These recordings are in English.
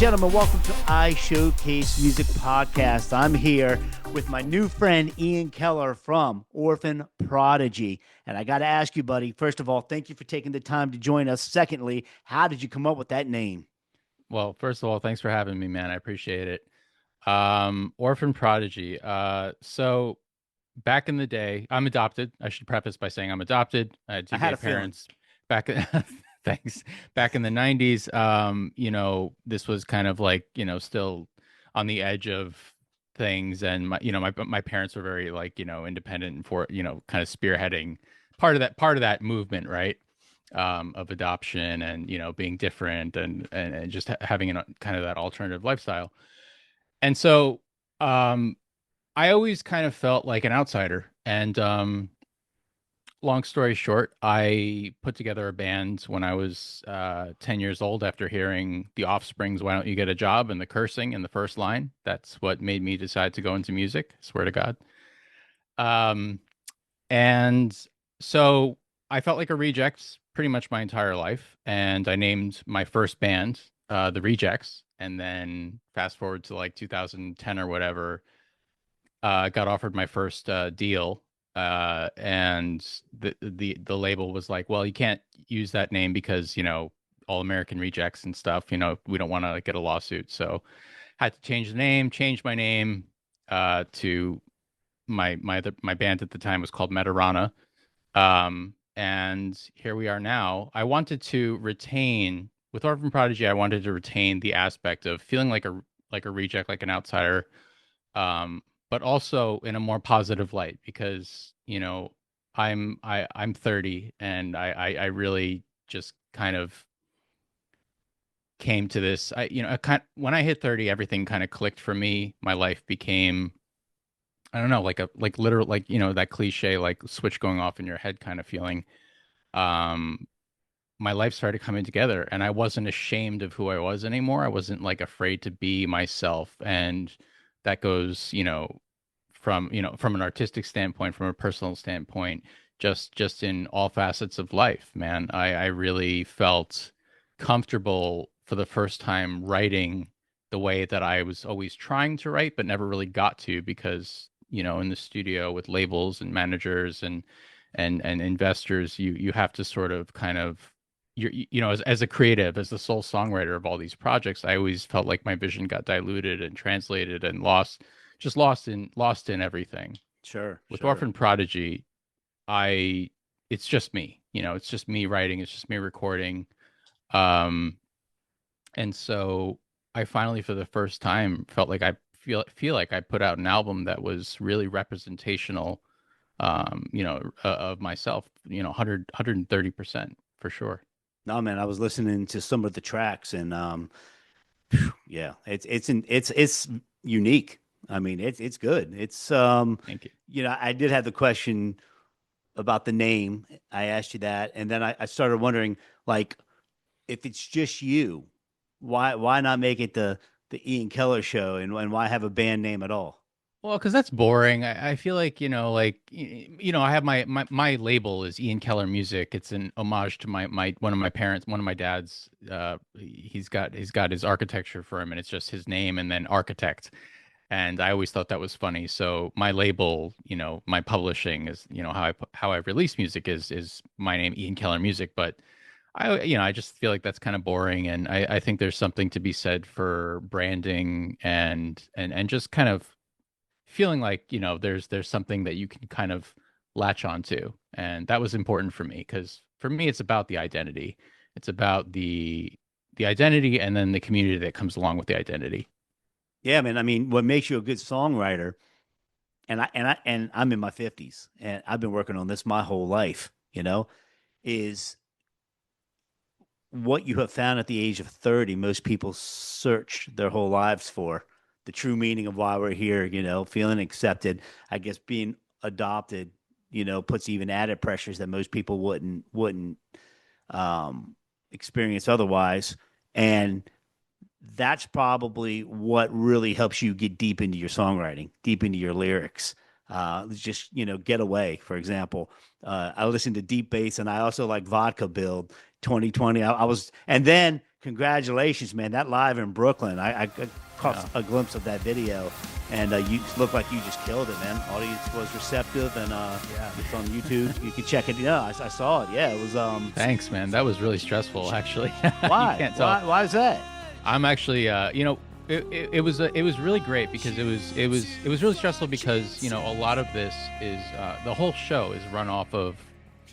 gentlemen, welcome to iShowcase Music Podcast. I'm here with my new friend Ian Keller from Orphan, Prodigy. And I got to ask you, buddy, first of all, thank you for taking the time to join us. Secondly, how did you come up with that name? Well, first of all, thanks for having me, man. I appreciate it. Orphan Prodigy. So back in the day, I'm adopted. I should preface by saying I'm adopted. I had I two had gay a feeling. parents back thanks. Back in the 90s, this was kind of like, still on the edge of things, and my parents were very like, independent and for, kind of spearheading part of that movement, right? Of adoption and being different and just having kind of that alternative lifestyle. And so I always kind of felt like an outsider. And long story short, I put together a band when I was 10 years old after hearing The Offspring's "Why Don't You Get a Job" and the cursing in the first line. That's what made me decide to go into music. I swear to God. Um, and so I felt like a reject pretty much my entire life. And I named my first band The Rejects. And then fast forward to like 2010 or whatever, got offered my first deal. And the label was like, well, you can't use that name because, all American Rejects and stuff, we don't want to get a lawsuit. So had to change my name to my band at the time was called Metarana. And here we are now. I wanted to retain with Orphan Prodigy. I wanted to retain the aspect of feeling like a reject, like an outsider, um, but also in a more positive light because I'm 30 and I really just kind of came to this. When I hit 30, everything kind of clicked for me. My life became, I don't know, like literal, like that cliche, like switch going off in your head kind of feeling. Um, my life started coming together, and I wasn't ashamed of who I was anymore. I wasn't like afraid to be myself, and that goes, from an artistic standpoint, from a personal standpoint, just in all facets of life, man. I really felt comfortable for the first time writing the way that I was always trying to write, but never really got to because, in the studio with labels and managers and investors, you have to sort of kind of as a creative, as the sole songwriter of all these projects, I always felt like my vision got diluted and translated and lost in everything. Sure, With sure. Orphan Prodigy, I it's just me, it's just me writing, it's just me recording. Um, and so I finally, for the first time, felt like I feel like I put out an album that was really representational, of myself, 130% for sure. No, man, I was listening to some of the tracks and yeah, it's unique. I mean, it's good. Thank you. I did have the question about the name. I asked you that, and then I started wondering, like, if it's just you, why not make it the Ian Keller show, and why have a band name at all? Well, because that's boring. I feel like, I have my label is Ian Keller Music. It's an homage to my one of my parents, one of my dad's. He's got his architecture firm, and it's just his name and then architect. And I always thought that was funny. So my label, my publishing is, how I release music is my name, Ian Keller Music. But I just feel like that's kind of boring, and I think there's something to be said for branding and just kind of feeling like there's something that you can kind of latch onto, and that was important for me because for me it's about the identity. It's about the identity and then the community that comes along with the identity. Yeah, man. I mean, what makes you a good songwriter, and I'm in my 50s, and I've been working on this my whole life. Is what you have found at the age of 30, most people search their whole lives for the true meaning of why we're here, feeling accepted. I guess being adopted, puts even added pressures that most people wouldn't um, experience otherwise. And that's probably what really helps you get deep into your songwriting, deep into your lyrics. Just get away. For example, I listen to deep bass, and I also like Vodka Build 2020. I was, and then congratulations, man. That live in Brooklyn, I caught Yeah. a glimpse of that video, and you look like you just killed it, man. Audience was receptive, and Yeah. it's on YouTube. You can check it. Yeah, I saw it. Yeah, it was. Thanks, man. That was really stressful, actually. You Why? can't tell. Why is that? I'm actually, it was really great because it was really stressful because a lot of this is the whole show is run off of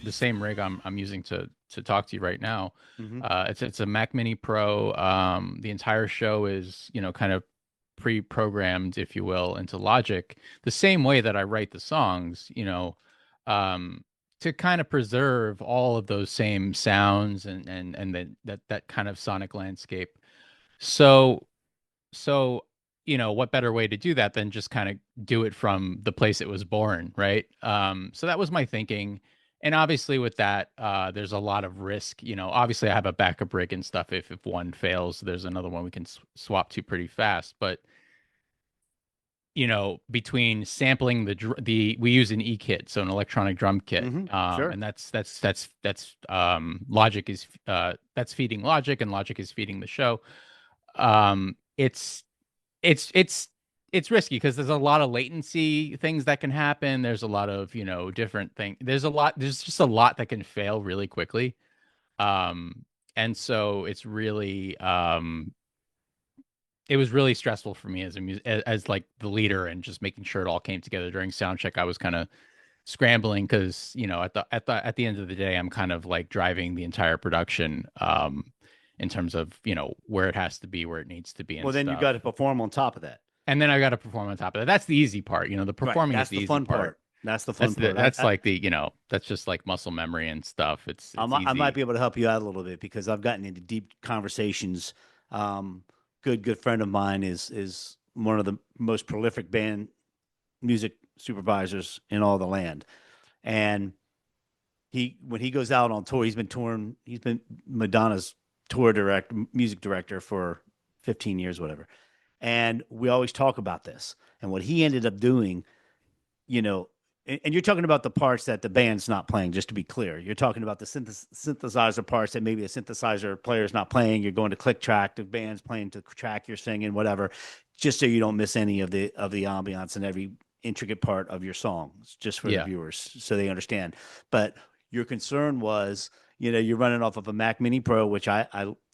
the same rig I'm using to talk to you right now. Hmm. It's a Mac Mini Pro. The entire show is kind of pre-programmed, if you will, into Logic, the same way that I write the songs. Um, to kind of preserve all of those same sounds and that kind of sonic landscape. So so, what better way to do that than just kind of do it from the place it was born, right? So that was my thinking. And obviously with that, there's a lot of risk. Obviously I have a backup rig and stuff. If one fails, there's another one we can swap to pretty fast. But between sampling the we use an e-kit, so an electronic drum kit, Hmm. Sure. and that's Logic is that's feeding Logic, and Logic is feeding the show. It's it's it's it's risky because there's a lot of latency things that can happen. There's a lot of, different things. There's just a lot that can fail really quickly. And so it was really stressful for me as like the leader and just making sure it all came together during sound check. I was kind of scrambling because, at the end of the day, I'm kind of like driving the entire production, in terms of, where it has to be, where it needs to be Well, and then you stuff. got to perform on top of that. And then I got to perform on top of that. That's the easy part. The Right. performing is That's the the easy fun part. part. That's the fun part. That's like that's just like muscle memory and stuff. It's I might be easy. able to help you out a little bit because I've gotten into deep conversations. Um, good friend of mine is one of the most prolific band music supervisors in all the land, and when he goes out on tour, he's been touring. He's been Madonna's music director for 15 years, whatever. And we always talk about this. And what he ended up doing, you know, and you're talking about the parts that the band's not playing, just to be clear. You're talking about the synthesizer parts that maybe a synthesizer player is not playing. You're going to click track, the band's playing to track, you're singing, whatever, just so you don't miss any of the ambiance and every intricate part of your songs, just for the Yeah. viewers, so they understand. But your concern was, you're running off of a Mac Mini Pro, which I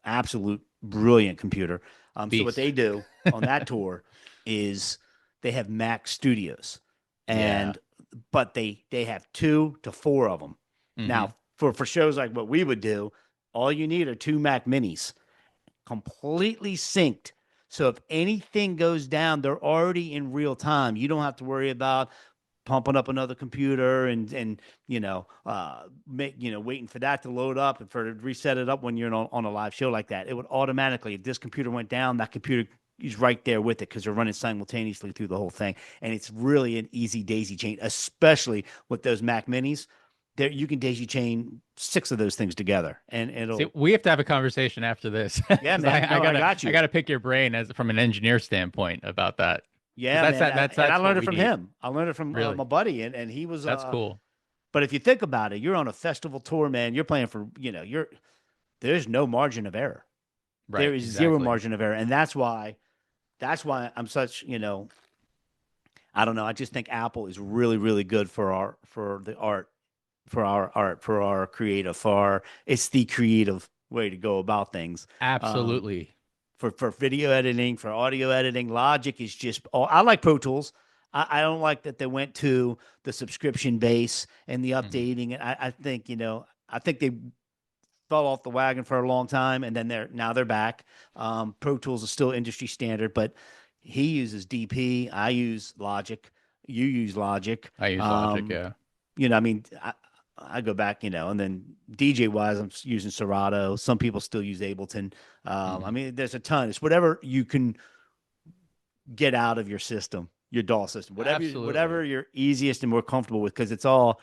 absolute brilliant computer. So what Beast. they do on that tour is they have Mac Studios, Yeah. and but they have 2 to 4 of them. Hmm. Now, for shows like what we would do, all you need are 2 Mac Minis, completely synced. So if anything goes down, they're already in real time. You don't have to worry about pumping up another computer and waiting for that to load up and for to reset it up when you're on a live show like that. It would automatically, if this computer went down, that computer is right there with it because they're running simultaneously through the whole thing. And it's really an easy daisy chain, especially with those Mac Minis. There, you can daisy chain 6 of those things together, and See, it'll. we have to have a conversation after this Yeah, because I, man. I No, I gotta got I you. gotta pick your brain as from an engineer standpoint about that because Yeah, man. And I that's what learned it we from need. him. I learned it from Really, my buddy, and he was. that's cool. But if you think about it, you're on a festival tour, man. You're playing for, there's no margin of error. There Right. is zero Exactly. margin of error, and that's why I'm such, I don't know. I just think Apple is really, really good for the art, for our creative, it's the creative way to go about things. Um, Absolutely. for video editing, for audio editing, Logic is just. Oh, I like Pro Tools. I don't like that they went to the subscription base and the Hmm. updating. I think I think they fell off the wagon for a long time, and then they're back. Pro Tools is still industry standard, but he uses DP. I use Logic. You use Logic. I use Logic. Yeah. I mean, I go back, and then DJ wise, I'm using Serato. Some people still use Ableton. I Hmm. mean, there's a ton. It's whatever you can get out of your system, your DAW system, whatever Absolutely. you're easiest and more comfortable with, because it's all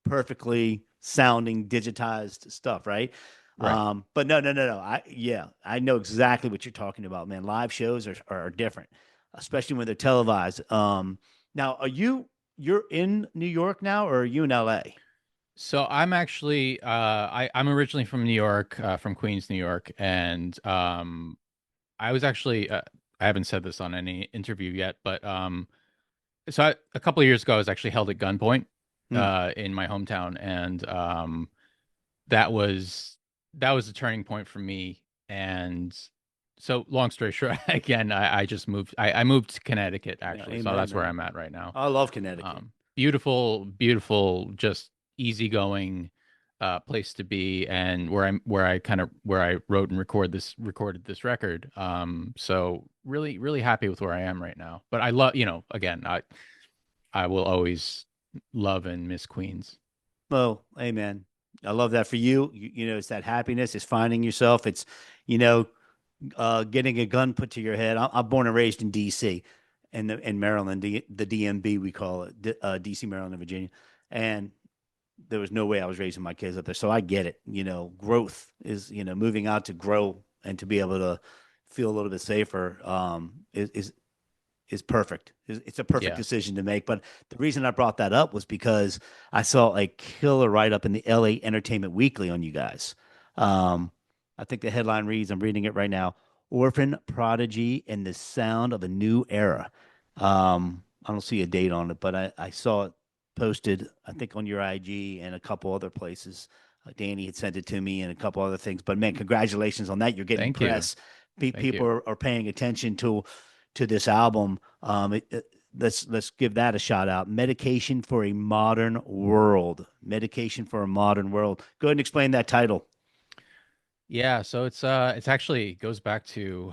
perfectly sounding digitized stuff, right? Right. But no. I know exactly what you're talking about, man. Live shows are different, especially when they're televised. Now, you're in New York now, or are you in LA? So I'm actually I'm originally from New York, from Queens, New York, and I was actually I haven't said this on any interview yet, but a couple of years ago I was actually held at gunpoint Hmm. in my hometown, and that was that was a turning point for me. And so, long story short, again, I just moved. I moved to Connecticut Yeah, actually, so amen, that's where man. I'm at right now. I love Connecticut. Beautiful, beautiful, just easygoing place to be, and where I wrote and recorded this record. So really, really happy with where I am right now. But I love, again, I will always love and miss Queens. Well, amen. I love that for you. It's that happiness. It's finding yourself. It's, you know, getting a gun put to your head. I'm born and raised in D.C. in Maryland, the DMV we call it, D.C., Maryland, and Virginia, and there was no way I was raising my kids up there. So I get it. Growth is moving out to grow and to be able to feel a little bit safer. Is perfect. It's a perfect Yeah, decision to make. But the reason I brought that up was because I saw a killer write up in the LA Entertainment Weekly on you guys. Um, I think the headline reads, I'm reading it right now: Orphan, Prodigy, and the Sound of a New Era. I don't see a date on it, but I saw it posted, I think, on your IG and a couple other places. Danny had sent it to me and a couple other things. But man, congratulations on that. You're getting thank you, press. thank People you. are paying attention to this album. Let's give that a shout out. Medication for a Modern World. Medication for a Modern World. Go ahead and explain that title. Yeah, so it's actually goes back to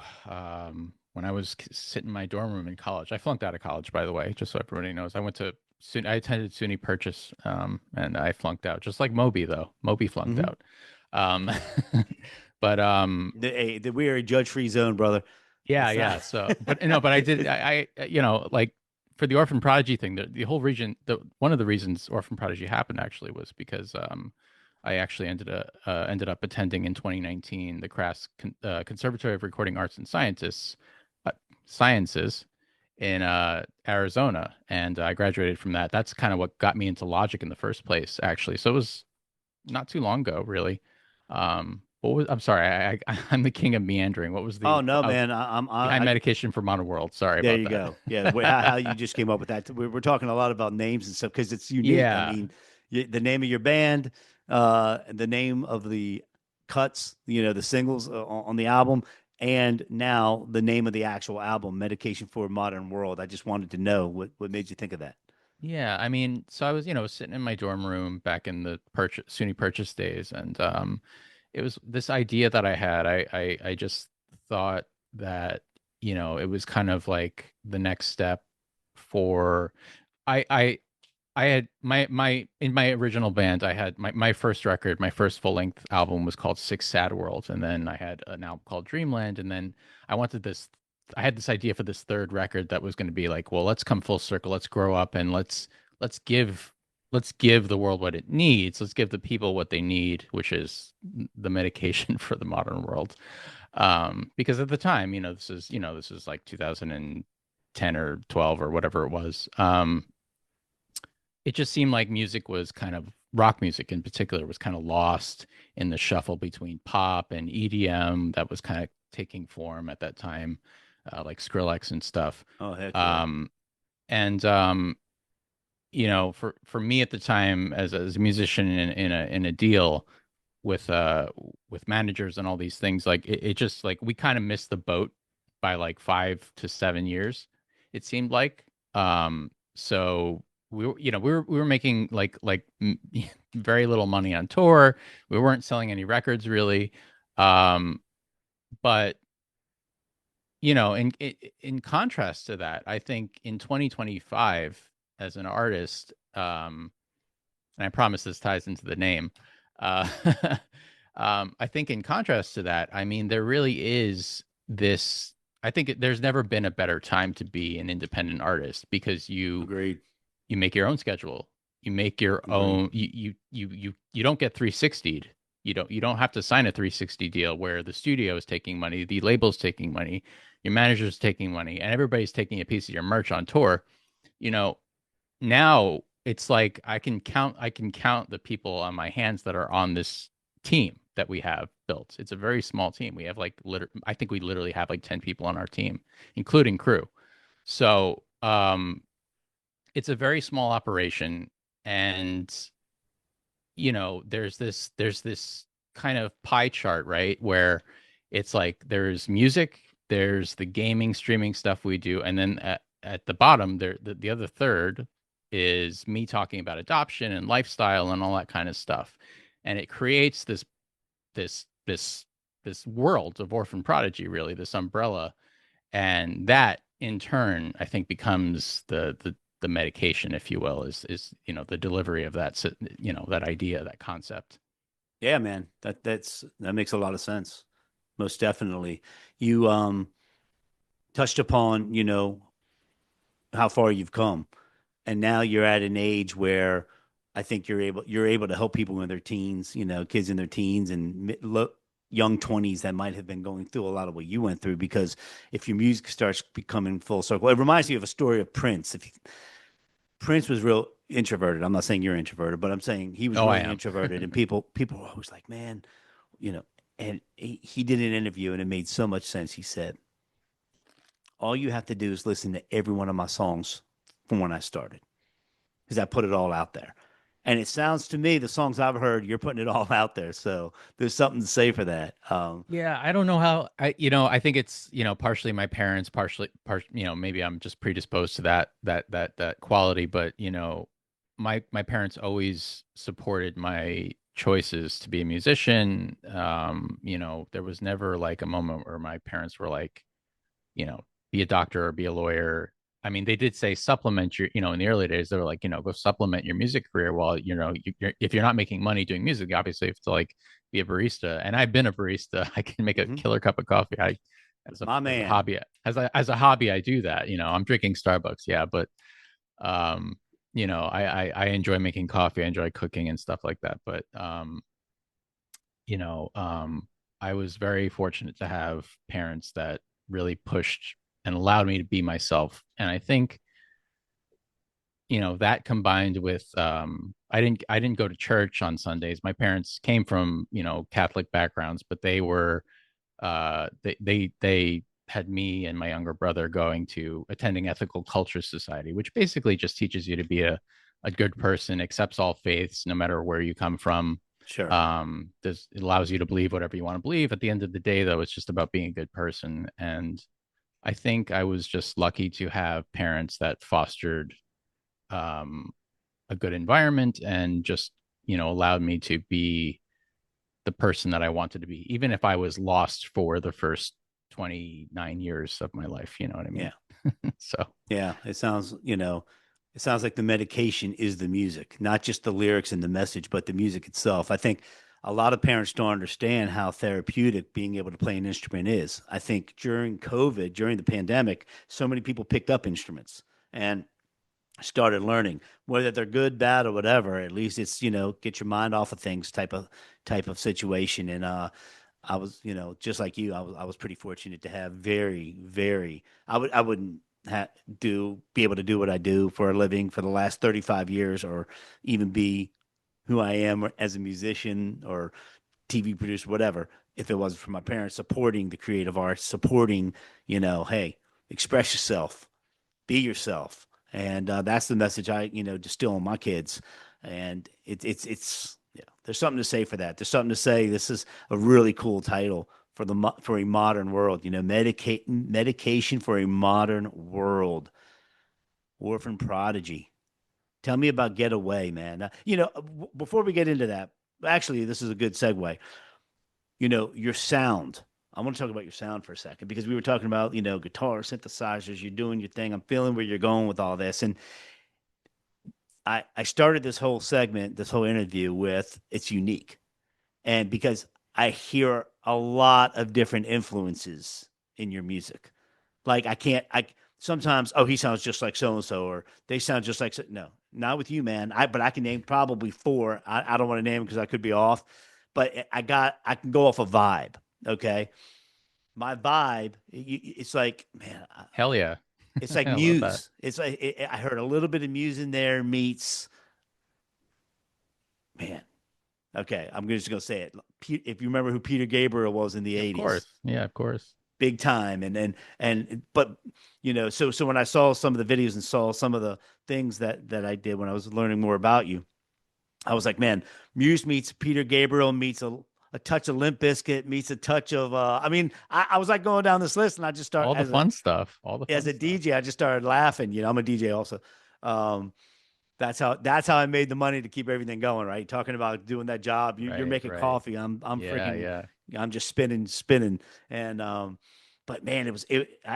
when I was sitting in my dorm room in college. I flunked out of college, by the way, just so everybody knows. I attended SUNY Purchase, and I flunked out, just like Moby though. Moby flunked Mm-hmm. out. Um, but We are a judge-free zone, brother. yeah, It's not. yeah. So, but no, but I did. Like for the Orphan Prodigy thing, the whole region. The one of the reasons Orphan Prodigy happened actually was because I actually ended up attending in 2019 the Conservatory of Recording Arts and uh, Sciences in Arizona, and I graduated from that. That's kind of what got me into Logic in the first place, actually. So it was not too long ago, really. I'm sorry, I'm the king of meandering. What was Oh the no, man. I'm behind I medication for modern world? Sorry There about you that. go. Yeah, how you just came up with that. We're talking a lot about names and stuff because it's unique. I Yeah, mean, the name of your band, the name of the cuts, the singles on the album, and now the name of the actual album, Medication for a Modern World. I just wanted to know what made you think of that. yeah. I mean, so I was, sitting in my dorm room back in the SUNY Purchase days, and it was this idea that I had. I just thought that, it was kind of like the next step for I I I had my in my original band, I had my first record, my first full length album was called Six Sad Worlds, and then I had an album called Dreamland, and then I wanted this. I had this idea for this third record that was going to be like, well, let's come full circle, let's grow up, and let's give let's give the world what it needs. Let's give the people what they need, which is the medication for the modern world. Because at the time, this is like 2010 or 12 or whatever it was. It just seemed like music was kind of rock music in particular was kind of lost in the shuffle between pop and EDM that was kind of taking form at that time, like Skrillex and stuff. Oh heck yeah. Um, and for me at the time as a musician in a deal with managers and all these things, like it just like we kind of missed the boat by like 5 to 7 years, it seemed like. So we were making very little money on tour. We weren't selling any records really. Um, but in contrast to that, I think in 2025 as an artist, and I promise this ties into the name. Uh, I think in contrast to that, I mean, there really is this. I think there's never been a better time to be an independent artist because Agreed. you make your own schedule, you make your Agreed. own. You don't get 360'd. You don't have to sign a 360 deal where the studio is taking money, the label's taking money, your manager's taking money, and everybody's taking a piece of your merch on tour. You know, now it's like I can count the people on my hands that are on this team that we have built. It's a very small team. We have like I think we literally have like 10 people on our team, including crew. So, it's a very small operation, and there's this kind of pie chart, right? Where it's like there's music, there's the gaming streaming stuff we do, and then at the bottom there the other third is me talking about adoption and lifestyle and all that kind of stuff. And it creates this this world of Orphan Prodigy, really, this umbrella. And that in turn, I think, becomes the medication, if you will, is the delivery of that idea, that concept. Yeah, man. That makes a lot of sense. Most definitely. You touched upon, how far you've come. And now you're at an age where I think you're able to help people in their teens, kids in their teens and young 20s that might have been going through a lot of what you went through. Because if your music starts becoming full circle, it reminds me of a story of Prince. Prince was real introverted. I'm not saying you're introverted, but I'm saying he was Oh, I really am. introverted, and people were always like, man, you know. And he did an interview, and it made so much sense. He said, all you have to do is listen to every one of my songs from when I started, because I put it all out there. And it sounds to me, the songs I've heard, you're putting it all out there. So there's something to say for that. Yeah, I don't know how I think it's, partially my parents, maybe I'm just predisposed to that quality, but my parents always supported my choices to be a musician. There was never like a moment where my parents were like, you know, be a doctor or be a lawyer. I mean, they did say supplement your, in the early days, they were like, go supplement your music career while, if you're not making money doing music, obviously you have to like be a barista. And I've been a barista. I can make a mhm. killer cup of coffee. As a, My as a man. hobby, as a hobby, I do that. I'm drinking Starbucks. Yeah. But, um, I enjoy making coffee. I enjoy cooking and stuff like that. But, you know, um, I was very fortunate to have parents that really pushed and allowed me to be myself. And I think, that combined with, I didn't go to church on Sundays. My parents came from, Catholic backgrounds, but they had me and my younger brother going to attending Ethical Culture Society, which basically just teaches you to be a good person, accepts all faiths, no matter where you come from. Sure. It allows you to believe whatever you want to believe. At the end of the day, though, it's just about being a good person. And I think I was just lucky to have parents that fostered, um, a good environment and just, allowed me to be the person that I wanted to be, even if I was lost for the first 29 years of my life. You know what I mean? Yeah. So, Yeah. It sounds like the medication is the music, not just the lyrics and the message, but the music itself. I think a lot of parents don't understand how therapeutic being able to play an instrument is. I think during COVID, during the pandemic, so many people picked up instruments and started learning, whether they're good, bad, or whatever. At least it's, get your mind off of things type of situation. And I was, just like you, I was pretty fortunate to have very, very. I wouldn't be able to do what I do for a living for the last 35 years, or even be who I am as a musician or TV producer, whatever, if it wasn't for my parents supporting the creative arts, supporting, hey, express yourself, be yourself. And that's the message I, distill on my kids. And it's yeah, there's something to say for that. There's something to say. This is a really cool title for a modern world. Medication for a modern world. Orphan Prodigy. Tell me about Getaway, man. Before we get into that, actually, this is a good segue. Your sound. I want to talk about your sound for a second, because we were talking about, guitar, synthesizers, you're doing your thing. I'm feeling where you're going with all this. And I started this whole segment, this whole interview with it's unique. And because I hear a lot of different influences in your music. Like I sometimes, oh, he sounds just like so and so, or they sound just like no, not with you, man. But I can name probably four. I don't want to name them because I could be off, but I can go off a vibe. Okay, my vibe, it's like, man, hell yeah. it's like I love that. Muse. It's like I heard a little bit of Muse in there meets Man. Okay, I'm just gonna say it. If you remember who Peter Gabriel was in the Of '80s, course. Yeah, of course. big time, but so when I saw some of the videos and saw some of the things that I did when I was learning more about you, I was like, man, Muse meets Peter Gabriel meets a touch of Limp Bizkit meets a touch of I mean, I was like going down this list and I just start All the fun stuff. All the as fun a stuff. DJ, I just started laughing. I'm a DJ also. Um, that's how I made the money to keep everything going, right? Talking about doing that job. You're Right, making right. coffee. I'm Yeah, freaking yeah. I'm just spinning. And but man,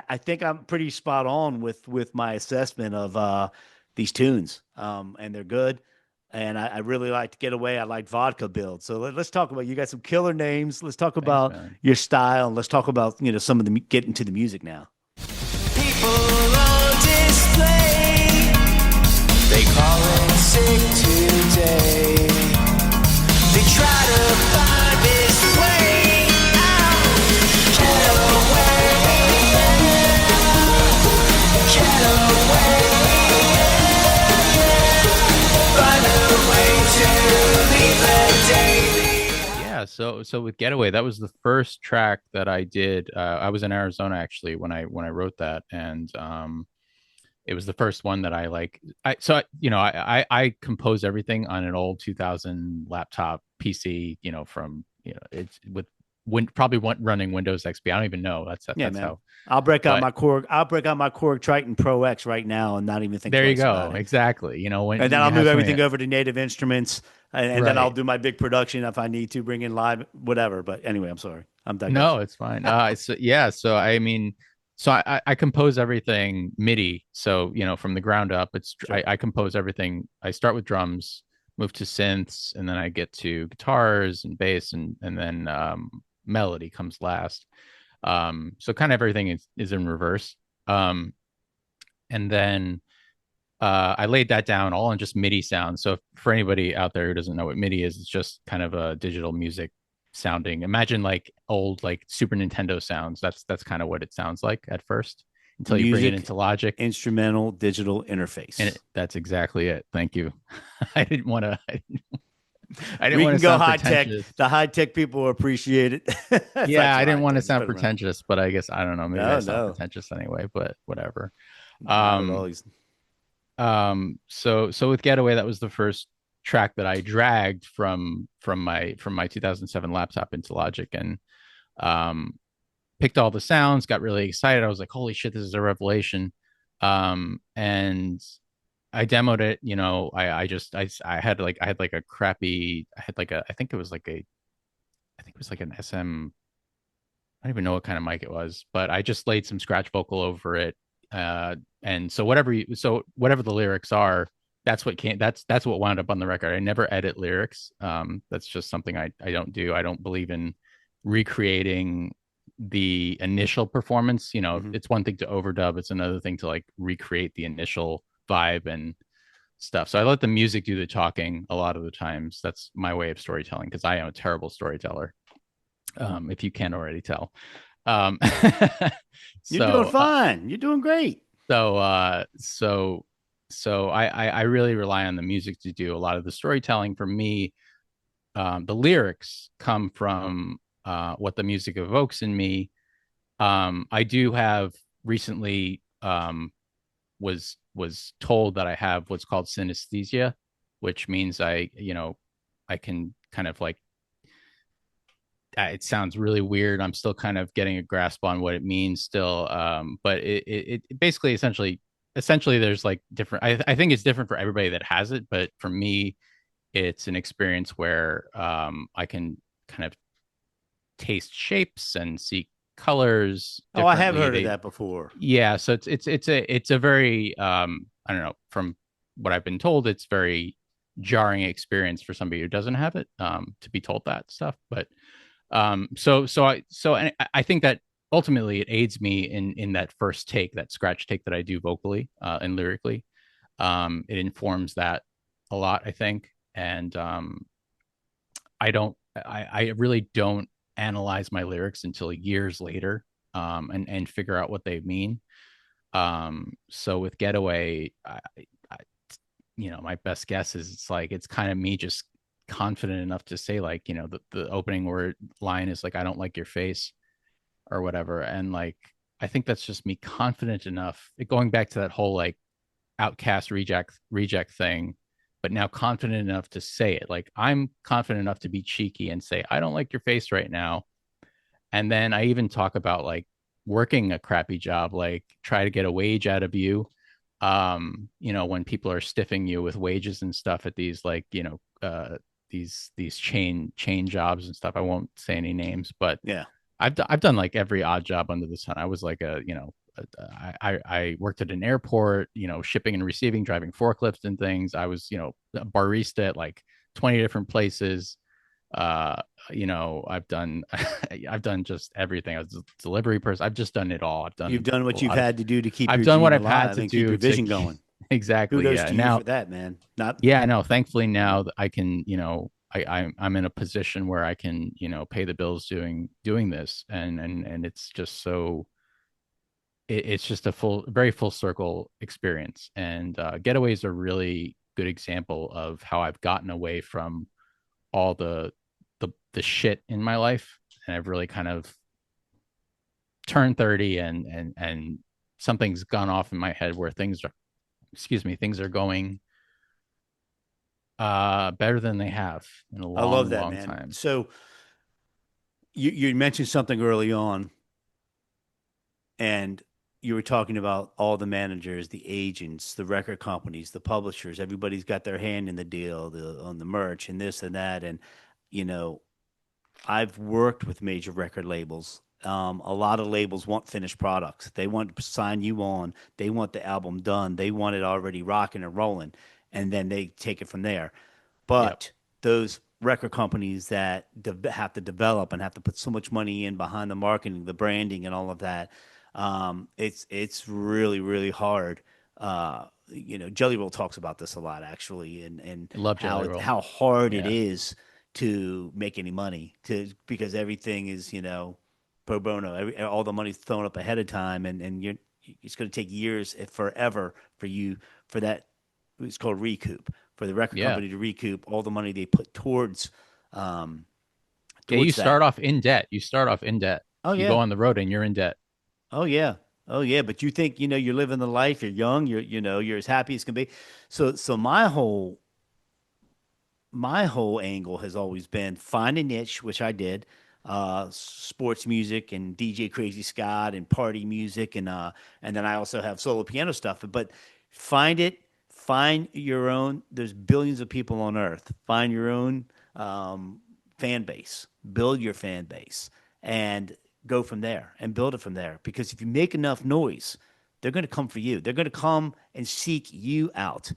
I think I'm pretty spot on with my assessment of these tunes. And they're good. And I really like to get away. I like vodka build. So let's talk about, you got some killer names. Let's talk Thanks, about man. your style. And let's talk about, some of the get into the music now. People on display, they call it sick today. They try to find this way out. Get away, get away, find a way to leave the daily. Yeah, so with Getaway, that was the first track that I did. I was in Arizona actually when I wrote that, and it was the first one that I like. I compose everything on an old 2000 laptop PC. From it's with probably running Windows XP. I don't even know. Yeah, That's man. how. I'll But break out my Korg Triton Pro X right now and not even think there you twice go. about it. Exactly. When And then you I'll move have something everything over to Native Instruments, and then I'll right. do my big production if I need to bring in live, whatever. But anyway, I'm sorry. I'm No, digressing. it's fine. So yeah, so I mean, so I compose everything MIDI. So from the ground up, Sure. I compose everything. I start with drums, move to synths, and then I get to guitars and bass, and then melody comes last. So kind of everything is in reverse. Um, and then I laid that down all in just MIDI sounds. So for anybody out there who doesn't know what MIDI is, it's just kind of a digital music sounding. Imagine like old like Super Nintendo sounds. That's kind of what it sounds like at first until you bring it Music into Logic. instrumental digital And interface. that's exactly it. Thank you. I didn't want to. I didn't We want can to go sound high tech. pretentious. The high tech people will appreciate it. It's not Yeah, I too didn't high want to tech. It sound doesn't matter. pretentious, but I guess I don't know. Maybe I No, sound no, pretentious anyway. But whatever. not at all. Um, so with Getaway, that was the first track that I dragged from my 2007 laptop into Logic, and um picked all the sounds, got really excited. I was like, holy shit, this is a revelation. And I demoed it. I had like a crappy, I had like a, I think it was like an SM. I don't even know what kind of mic it was, but I just laid some scratch vocal over it. And so whatever the lyrics are, that's what wound up on the record. I never edit lyrics. That's just something I don't do. I don't believe in recreating the initial performance. Mhm. It's one thing to overdub, it's another thing to like recreate the initial vibe and stuff. So I let the music do the talking a lot of the times. That's my way of storytelling because I am a terrible storyteller. If you can't already tell. Um, You're doing so, uh, fine. You're doing great. so, uh, so, so I really rely on the music to do a lot of the storytelling for me. The lyrics come from what the music evokes in me. I do have recently was told that I have what's called synesthesia, which means I can kind of like it sounds really weird. I'm still kind of getting a grasp on what it means still. But it basically essentially there's like different. I think it's different for everybody that has it, but for me, it's an experience where I can kind of taste shapes and see colors Oh, I have differently. heard of They that before. Yeah, so it's a very I don't know, from what I've been told, it's very jarring experience for somebody who doesn't have it, to be told that stuff. But I think that ultimately it aids me in that first take, that scratch take that I do vocally and lyrically. It informs that a lot, I think. And I really don't analyze my lyrics until years later, and figure out what they mean. So with Getaway, I my best guess is it's kind of me just confident enough to say like, the opening word line is like, I don't like your face or whatever. And like, I think that's just me confident enough, going back to that whole like outcast reject thing, but now confident enough to say it. Like, I'm confident enough to be cheeky and say, I don't like your face right now. And then I even talk about like working a crappy job, like try to get a wage out of you. When people are stiffing you with wages and stuff at these like, these chain jobs and stuff. I won't say any names, but Yeah. I've done like every odd job under the sun. I was like I worked at an airport, shipping and receiving, driving forklifts and things. I was, a barista at like 20 different places. uh I've done I've done just everything. I was a delivery person. I've just done it all. I've You've done done a what you've lot of had to do to keep I've your done what dream I've had alive to and keep do your to vision going. exactly, Kudos yeah. to you Now, for that, man. Not yeah, I know, thankfully now that I can, I'm in a position where I can, pay the bills doing this, and it's just so it's just a very full circle experience. And getaways are really good example of how I've gotten away from all the shit in my life, and I've really kind of turned 30, and something's gone off in my head where things are going better than they have in a I love long, that, long man. time. So you mentioned something early on, and you were talking about all the managers, the agents, the record companies, the publishers. Everybody's got their hand in the deal, on the merch and this and that. And you know, I've worked with major record labels. A lot of labels want finished products. They want to sign you on. They want the album done. They want it already rocking and rolling, and then they take it from there. Yep. But those record companies that have to develop and have to put so much money in behind the marketing, the branding, and all of that, it's really really hard. Jelly Roll talks about this a lot actually, and I love how Jelly Roll. how hard it Yeah. is to make any money because everything is pro bono. All the money's thrown up ahead of time, and it's going to take years, if forever, for that. It's called recoup, for the record Yeah. company to recoup all the money they put towards Yeah, you start that. off in debt. You start off in debt. Oh You go yeah, on the road and you're in debt. oh yeah, oh yeah. But you think you're living the life. You're young. You're as happy as can be. So my whole angle has always been find a niche, which I did, sports music and DJ Crazy Scott and party music, and then I also have solo piano stuff. But find it, find your own. There's billions of people on Earth. Find your own fan base, build your fan base, and go from there and build it from there. Because if you make enough noise, they're going to come for you. They're going to come and seek you out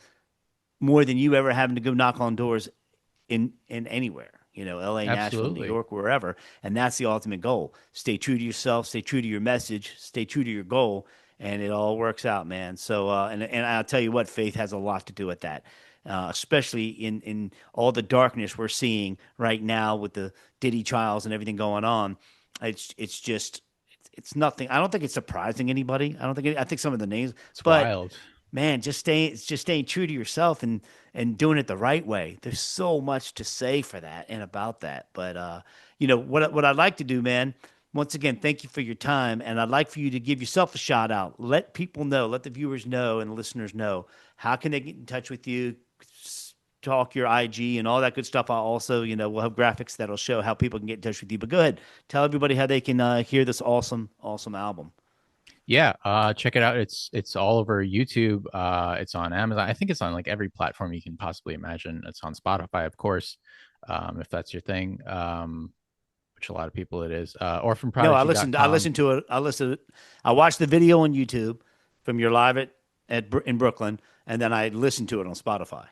more than you ever having to go knock on doors in anywhere, LA, Nashville, New Absolutely. York, wherever. And that's the ultimate goal. Stay true to yourself, stay true to your message, stay true to your goal, and it all works out, man. So and I'll tell you what, faith has a lot to do with that. Especially in all the darkness we're seeing right now with the Diddy trials and everything going on, it's just it's nothing. I don't think it's surprising anybody. I think some of the names, It's but wild. man, just staying true to yourself and doing it the right way. There's so much to say for that and about that. But what I'd like to do, man. Once again, thank you for your time, and I'd like for you to give yourself a shout out. Let people know, let the viewers know and the listeners know how can they get in touch with you, talk your IG and all that good stuff. I'll also, we'll have graphics that'll show how people can get in touch with you. But go ahead, tell everybody how they can hear this awesome, awesome album. Yeah, check it out. It's all over YouTube. It's on Amazon. I think it's on like every platform you can possibly imagine. It's on Spotify, of course, if that's your thing. Which a lot of people it is. No, I Orphanprodigy.com. listened to it. I watched the video on YouTube from your live in Brooklyn, and then I listened to it on Spotify.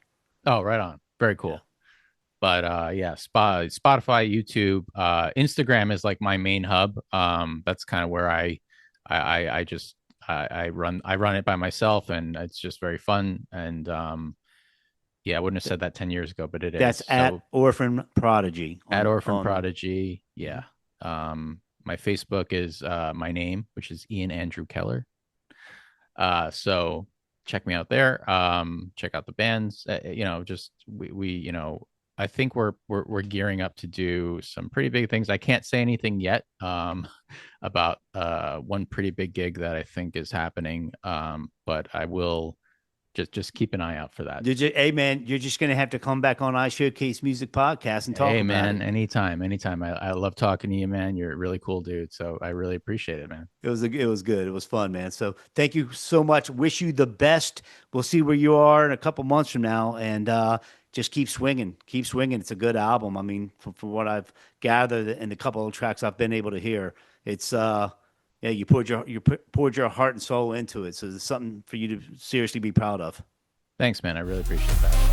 Oh, right on. Very Yeah. cool. But yeah, Spotify, YouTube, Instagram is like my main hub. That's kind of where I just I run it by myself, and it's just very fun. And yeah, I wouldn't have said that 10 years ago, but it is. That's at So Orphan Prodigy at on Orphan on. Prodigy, Mhm. yeah. My Facebook is my name, which is Ian Andrew Keller. So check me out there. Check out the bands. Just we I think we're gearing up to do some pretty big things. I can't say anything yet about one pretty big gig that I think is happening, but I will just keep an eye out for that. Hey man, you're just gonna have to come back on iShowcase Music Podcast and talk Hey about man, it. anytime. I love talking to you, man. You're a really cool dude. So I really appreciate it, man. It was good. It was fun, man. So thank you so much. Wish you the best. We'll see where you are in a couple months from now, and just keep swinging. Keep swinging. It's a good album. I mean, from what I've gathered and the couple of tracks I've been able to hear, it's yeah, poured your heart and soul into it. So it's something for you to seriously be proud of. Thanks, man. I really appreciate that.